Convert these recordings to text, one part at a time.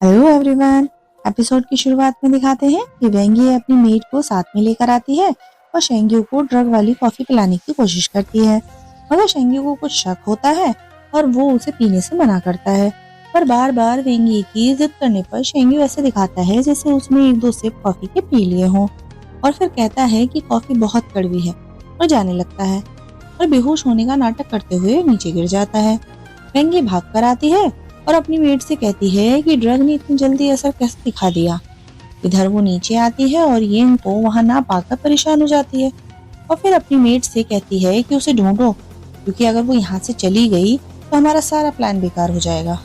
Hello everyone. Episode की शुरुआत में दिखाते हैं कि वेंगी अपनी मेट को साथ में लेकर आती है और शेंग्यू को ड्रग वाली कॉफी पिलाने की कोशिश करती है, मगर शेंग्यू को कुछ शक होता है और वो उसे पीने से मना करता है। पर बार बार वेंगी की जिद करने पर शेंग्यू ऐसे दिखाता है जैसे उसने एक दो सिप कॉफी के पी लिए हों और फिर कहता है कि कॉफी बहुत कड़वी है और जाने लगता है और बेहोश होने का नाटक करते हुए नीचे गिर जाता है। वेंगी भाग कर आती है और अपनी मेट से कहती है कि ड्रग ने इतनी जल्दी असर कैसे दिखा दिया। इधर वो नीचे आती है और येंग को वहां ना पाकर परेशान हो जाती है और फिर अपनी मेट से कहती है कि उसे ढूंढो, क्योंकि अगर वो यहाँ से चली गई तो हमारा सारा प्लान बेकार हो जाएगा।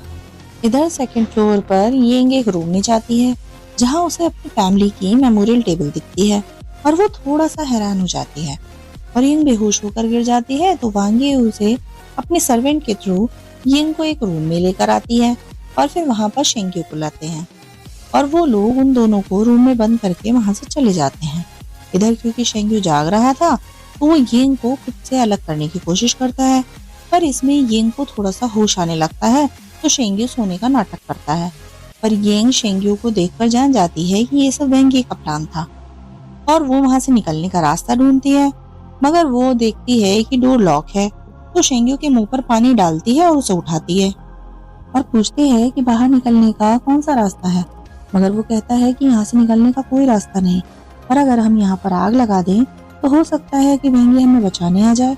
इधर सेकंड फ्लोर पर येंग एक रूम में जाती है जहाँ उसे अपनी फैमिली की मेमोरियल टेबल दिखती है और वो थोड़ा सा हैरान हो जाती है और येंग बेहोश होकर गिर जाती है। तो वांगे उसे अपने सर्वेंट के थ्रू यिंग को एक रूम में लेकर आती है और फिर वहां पर शेंग्यू को लाते हैं और वो लोग उन दोनों को रूम में बंद करके वहां से चले जाते हैं। इधर क्योंकि शेंग्यू जाग रहा था तो वो यिंग को खुद से अलग करने की कोशिश करता है, पर इसमें यिंग को थोड़ा सा होश आने लगता है तो शेंग्यू सोने का नाटक करता है। पर यिंग शेंग्यू को देखकर जान जाती है कि ये सब वेंगी का प्लान था और वो वहां से निकलने का रास्ता ढूंढती है, मगर वो देखती है कि डोर लॉक है तो शेंग्यू के मुंह पर पानी डालती है और उसे उठाती है और पूछती है कि बाहर निकलने का कौन सा रास्ता है, मगर वो कहता है कि यहाँ से निकलने का कोई रास्ता नहीं, और अगर हम यहाँ पर आग लगा दें तो हो सकता है कि वेंगी हमें बचाने आ जाए।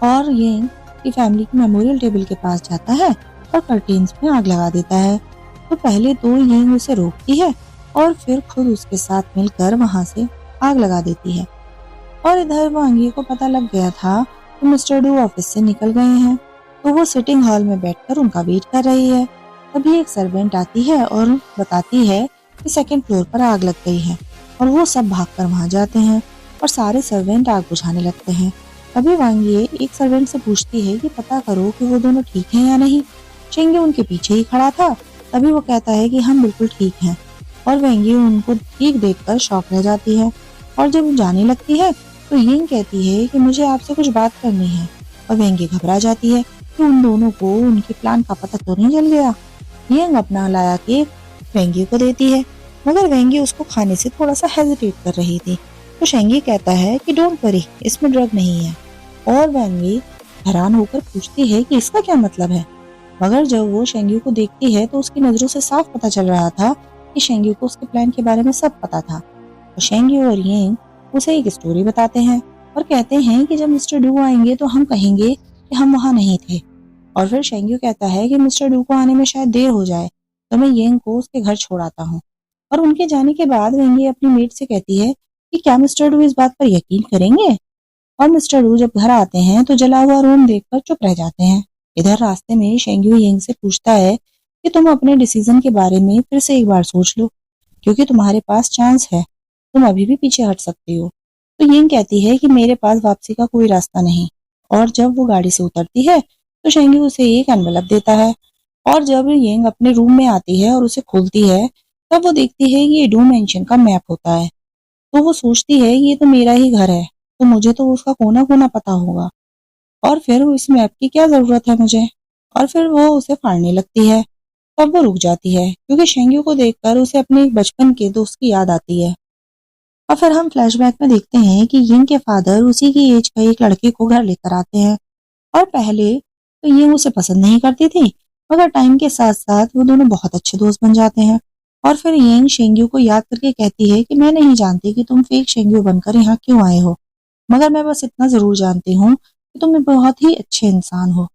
और ये की फैमिली की मेमोरियल टेबल के पास जाता है और कर्टेन्स में आग लगा देता है। तो पहले तो ये उसे रोकती है और फिर खुद उसके साथ मिलकर वहां से आग लगा देती है। और इधर वांगी को पता लग गया था कि मिस्टर डू ऑफिस से निकल गए हैं, तो वो सिटिंग हॉल में बैठकर उनका वेट कर रही है। तभी एक सर्वेंट आती है और बताती है कि सेकंड फ्लोर पर आग लग गई है और वो सब भागकर वहां जाते हैं और सारे सर्वेंट आग बुझाने लगते हैं। तभी वांगी एक सर्वेंट से पूछती है कि पता करो कि वो दोनों ठीक हैं या नहीं। शेंगे उनके पीछे ही खड़ा था। तभी वो कहता है कि हम बिल्कुल ठीक हैं और वेंगी उनको ठीक देखकर शॉक रह जाती है और जब वो जाने लगती है तो यिंग कहती है कि मुझे आपसे कुछ बात करनी है और वेंगी घबरा जाती है कि उन दोनों को उनके प्लान का पता तो नहीं चल गया। यिंग अपना लाया केक वेंगी को देती है, मगर वेंगी उसको खाने से थोड़ा सा हेजिटेट कर रही थी। तो शेंगी कहता है कि डोंट वरी, इसमें ड्रग नहीं है। और वेंगी हैरान होकर पूछती है कि इसका क्या मतलब है, मगर जब वो शेंगी को देखती है तो उसकी नजरों से साफ पता चल रहा था कि शेंगी को उसके प्लान के बारे में सब पता था। तो शेंगी और यिंग उसे एक स्टोरी बताते हैं और कहते हैं कि जब मिस्टर डू आएंगे तो हम कहेंगे कि हम वहां नहीं थे। और फिर शेंग्यू कहता है कि मिस्टर डू को आने में शायद देर हो जाए तो मैं येंग को उसके घर छोड़ आता हूँ। और उनके जाने के बाद वेंगी अपनी मेट से कहती है कि क्या मिस्टर डू इस बात पर यकीन करेंगे। और मिस्टर डू जब घर आते हैं तो जला हुआ रूम देखकर चुप रह जाते हैं। इधर रास्ते में शेंग्यू येंग से पूछता है कि तुम अपने डिसीजन के बारे में फिर से एक बार सोच लो, क्योंकि तुम्हारे पास चांस है, तुम अभी भी पीछे हट सकती हो। तो यिंग कहती है कि मेरे पास वापसी का कोई रास्ता नहीं। और जब वो गाड़ी से उतरती है तो शेंगी उसे एक एनवेलप देता है और जब यिंग अपने रूम में आती है और उसे खोलती है तब वो देखती है कि ये डू मेंशन का मैप होता है। तो वो सोचती है कि ये तो मेरा ही घर है, तो मुझे तो उसका कोना कोना पता होगा और फिर इस मैप की क्या जरूरत है मुझे। और फिर वो उसे फाड़ने लगती है। तब वो रुक जाती है क्योंकि शेंगी को देखकर उसे अपने एक बचपन के दोस्त की याद आती है। और फिर हम फ्लैशबैक में देखते हैं कि यिंग के फादर उसी की एज का एक लड़के को घर लेकर आते हैं और पहले तो यिंग उसे पसंद नहीं करती थी, मगर टाइम के साथ साथ वो दोनों बहुत अच्छे दोस्त बन जाते हैं। और फिर यिंग शेंग्यू को याद करके कहती है कि मैं नहीं जानती कि तुम फेक शेंग्यू बनकर यहाँ क्यों आए हो, मगर मैं बस इतना जरूर जानती हूँ कि तुम बहुत ही अच्छे इंसान हो।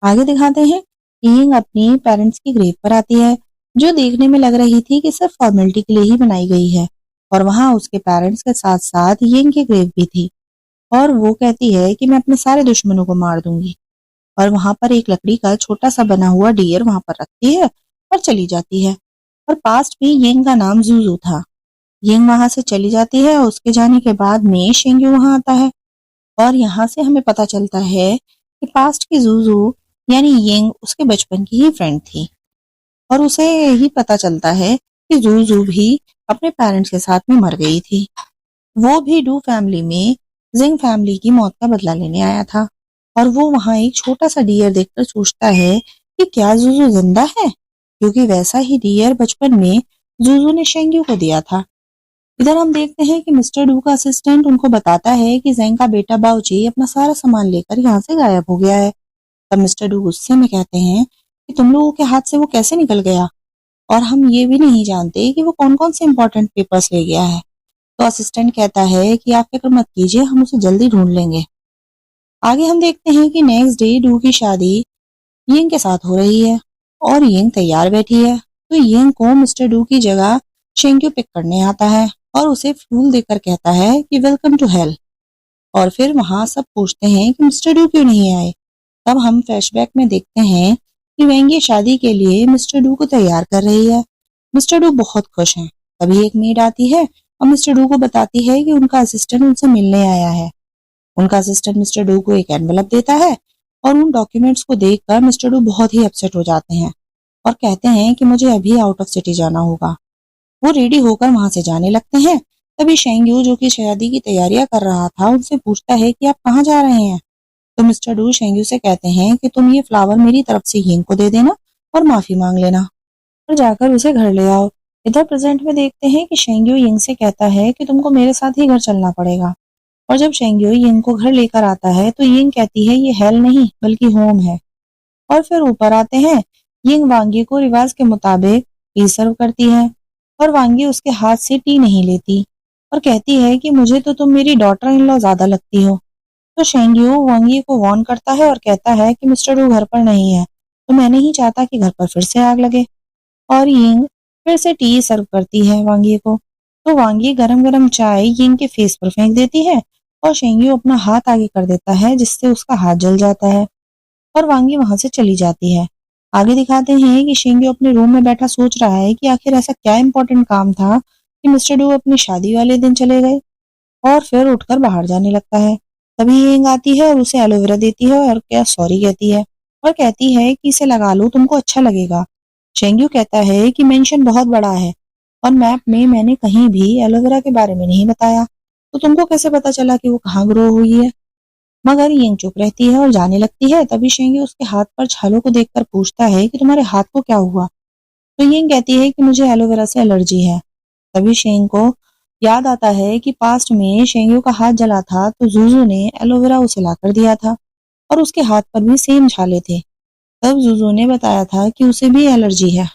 आगे दिखाते हैं कि यिंग अपनी पेरेंट्स की ग्रेव पर आती है जो देखने में लग रही थी कि सिर्फ फॉर्मेलिटी के लिए ही बनाई गई है, और वहां उसके पेरेंट्स के साथ साथ यिंग की ग्रेव भी थी। और वो कहती है कि मैं अपने सारे दुश्मनों को मार दूंगी और वहां पर एक लकड़ी का छोटा सा बना हुआ डियर वहां पर रखती है और चली जाती है। और पास्ट में यिंग का नाम जूजू था। यिंग वहां से चली जाती है और उसके जाने के बाद में शेंग्यू वहां आता है और यहाँ से हमें पता चलता है कि पास्ट की जूजू यानी यिंग उसके बचपन की ही फ्रेंड थी। और उसे यही पता चलता है कि जूजू भी अपने पेरेंट्स के साथ में मर गई थी। वो भी डू फैमिली में जिंग फैमिली की मौत का बदला लेने आया था और वो वहां एक छोटा सा डियर देखकर सोचता है कि क्या जूजू जिंदा है। क्योंकि वैसा ही डियर बचपन में जूजू ने शेंग्यू को दिया था। इधर हम देखते हैं कि मिस्टर डू का असिस्टेंट उनको बताता है कि जैंग का बेटा बाऊजी अपना सारा सामान लेकर यहाँ से गायब हो गया है। तब मिस्टर डू गुस्से में कहते हैं कि तुम लोगों के हाथ से वो कैसे निकल गया, और हम ये भी नहीं जानते कि वो कौन कौन से इंपॉर्टेंट पेपर्स ले गया है। तो असिस्टेंट कहता है कि आप फिक्र मत कीजिए, हम उसे जल्दी ढूंढ लेंगे। आगे हम देखते हैं कि नेक्स्ट डे डू की शादी यिंग के साथ हो रही है और यिंग तैयार बैठी है। तो यिंग को मिस्टर डू की जगह शेंग्यू पिक करने आता है और उसे फूल देकर कहता है कि वेलकम टू हेल। और फिर वहां सब पूछते हैं कि मिस्टर डू क्यों नहीं आए। तब हम फ्लैशबैक में देखते हैं कि वेंगी शादी के लिए मिस्टर डू को तैयार कर रही है। मिस्टर डू बहुत खुश हैं। तभी एक मेड आती है और मिस्टर डू को बताती है कि उनका असिस्टेंट उनसे मिलने आया है। उनका असिस्टेंट मिस्टर डू को एक एनवेलप देता है और उन डॉक्यूमेंट्स को देखकर मिस्टर डू बहुत ही अपसेट हो जाते हैं और कहते हैं कि मुझे अभी आउट ऑफ सिटी जाना होगा। वो रेडी होकर वहां से जाने लगते हैं। तभी शेंग्यू जो कि शादी की तैयारियां कर रहा था उनसे पूछता है कि आप कहाँ जा रहे हैं। तो मिस्टर डू शेंग्यू से कहते हैं कि तुम ये फ्लावर मेरी तरफ से यिंग को दे देना और माफी मांग लेना और जाकर उसे घर ले आओ। इधर प्रेजेंट में देखते हैं कि शेंग्यू यिंग से कहता है कि तुमको मेरे साथ ही घर चलना पड़ेगा। और जब शेंग्यू यिंग को घर लेकर आता है तो यिंग कहती है ये हेल नहीं बल्कि होम है। और फिर ऊपर आते हैं। यिंग वांगी को रिवाज के मुताबिक टी सर्व करती है और वांगी उसके हाथ से टी नहीं लेती और कहती है कि मुझे तो तुम मेरी डॉटर इन लॉ ज्यादा लगती हो। तो शेंग्यू वांगी को वार्न करता है और कहता है कि मिस्टर डू घर पर नहीं है, तो मैं नहीं चाहता कि घर पर फिर से आग लगे। और यिंग फिर से टी सर्व करती है वांगी को। तो वांगी गरम गरम चाय यिंग के फेस पर फेंक देती है और शेंग्यू अपना हाथ आगे कर देता है जिससे उसका हाथ जल जाता है और वांगी वहां से चली जाती है। आगे दिखाते हैं कि शेंग्यू अपने रूम में बैठा सोच रहा है कि आखिर ऐसा क्या इंपॉर्टेंट काम था कि मिस्टर डू अपनी शादी वाले दिन चले गए, और फिर उठकर बाहर जाने लगता है। तभी यिंग आती है और उसे एलोवेरा देती है और क्या सॉरी कहती है और कहती है कि इसे लगा लो, तुमको अच्छा लगेगा। शेंग्यू कहता है कि मेंशन बहुत बड़ा है और मैप में मैंने कहीं भी एलोवेरा के बारे में नहीं बताया, तो तुमको कैसे पता चला कि वो कहाँ ग्रो हुई है। मगर यिंग चुप रहती है और जाने लगती है। तभी शेंग्यू उसके हाथ पर छालों को देखकर पूछता है कि तुम्हारे हाथ को क्या हुआ। तो यिंग कहती है कि मुझे एलोवेरा से एलर्जी है। तभी शेंग को याद आता है कि पास्ट में शेंग्यू का हाथ जला था तो जूजू ने एलोवेरा उसे लाकर दिया था और उसके हाथ पर भी सेम छाले थे। तब जूजू ने बताया था कि उसे भी एलर्जी है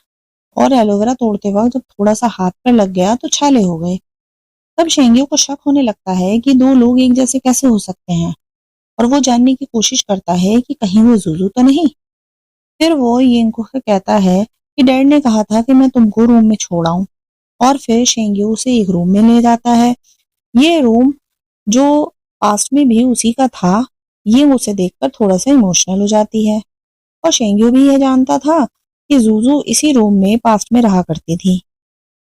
और एलोवेरा तोड़ते वक्त जब थोड़ा सा हाथ पर लग गया तो छाले हो गए। तब शेंग्यू को शक होने लगता है कि दो लोग एक जैसे कैसे हो सकते हैं और वो जानने की कोशिश करता है कि कहीं वो जूजू तो नहीं। फिर वो यिंग को कहता है कि डैड ने कहा था कि मैं तुमको रूम में छोड़ाऊं, और फिर शेंग्यू उसे एक रूम में ले जाता है। ये रूम जो पास्ट में भी उसी का था। ये उसे देखकर थोड़ा सा इमोशनल हो जाती है और शेंग्यू भी यह जानता था कि जूजू इसी रूम में पास्ट में रहा करती थी।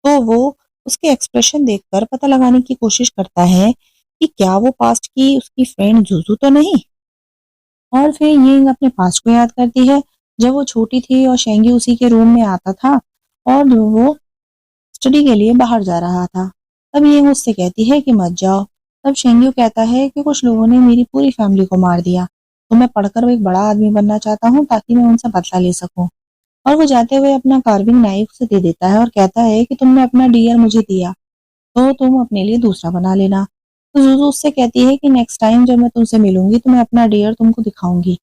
तो वो उसके एक्सप्रेशन देखकर पता लगाने की कोशिश करता है कि क्या वो पास्ट की उसकी फ्रेंड जूजू तो नहीं। और फिर यिंग अपने पास्ट को याद करती है जब वो छोटी थी और शेंग्यू उसी के रूम में आता था और वो स्टडी के लिए बाहर जा रहा था। तब ये मुझसे कहती है कि मत जाओ। तब शेंग्यू कहता है कि कुछ लोगों ने मेरी पूरी फैमिली को मार दिया, तो मैं पढ़कर एक बड़ा आदमी बनना चाहता हूँ ताकि मैं उनसे बदला ले सकूं। और वो जाते हुए अपना कार्विंग नाइफ उसे दे देता है और कहता है कि तुमने अपना डियर मुझे दिया तो तुम अपने लिए दूसरा बना लेना। तो जुजू उससे कहती है कि नेक्स्ट टाइम जब मैं तुमसे मिलूंगी तो मैं अपना डियर तुमको दिखाऊंगी।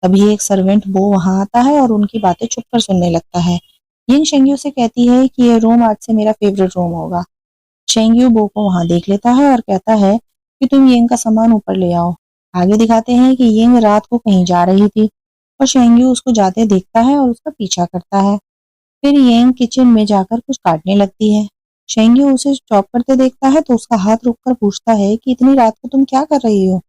तभी एक सर्वेंट वो वहां आता है और उनकी बातें चुप कर सुनने लगता है। यिंग शेंग्यू से कहती है कि ये रूम आज से मेरा फेवरेट रूम होगा। शेंग्यू बो को वहां देख लेता है और कहता है कि तुम यिंग का सामान ऊपर ले आओ। आगे दिखाते हैं कि यिंग रात को कहीं जा रही थी और शेंग्यू उसको जाते देखता है और उसका पीछा करता है। फिर यिंग किचन में जाकर कुछ काटने लगती है। शेंग्यू उसे चॉप करते देखता है तो उसका हाथ रुककर पूछता है कि इतनी रात को तुम क्या कर रही हो।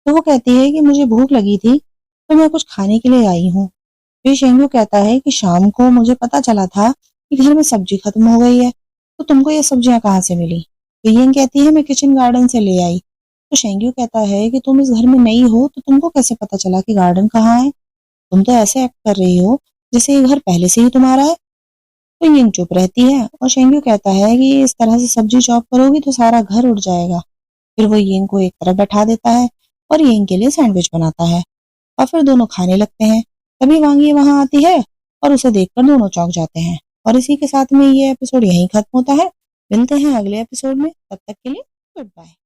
तो वो कहती है कि मुझे भूख लगी थी तो मैं कुछ खाने के लिए आई हूँ। फिर शेंगू कहता है कि शाम को मुझे पता चला था कि घर में सब्जी खत्म हो गई है, तो तुमको ये सब्जियां कहाँ से मिली। तो यिंग कहती है मैं किचन गार्डन से ले आई। तो शेंगू कहता है कि तुम इस घर में नई हो तो तुमको कैसे पता चला कि गार्डन कहाँ है। तुम तो ऐसे एक्ट कर रही हो जैसे ये घर पहले से ही तुम्हारा है। तो यिंग चुप रहती है और शेंगू कहता है कि इस तरह से सब्जी चॉप करोगी तो सारा घर उड़ जाएगा। फिर वो यिंग को एक तरफ बैठा देता है और यिंग के लिए सैंडविच बनाता है और फिर दोनों खाने लगते हैं। तभी वांगी वहां आती है और उसे देखकर दोनों चौंक जाते हैं। और इसी के साथ में ये एपिसोड यहीं खत्म होता है। मिलते हैं अगले एपिसोड में, तब तक के लिए गुड बाय।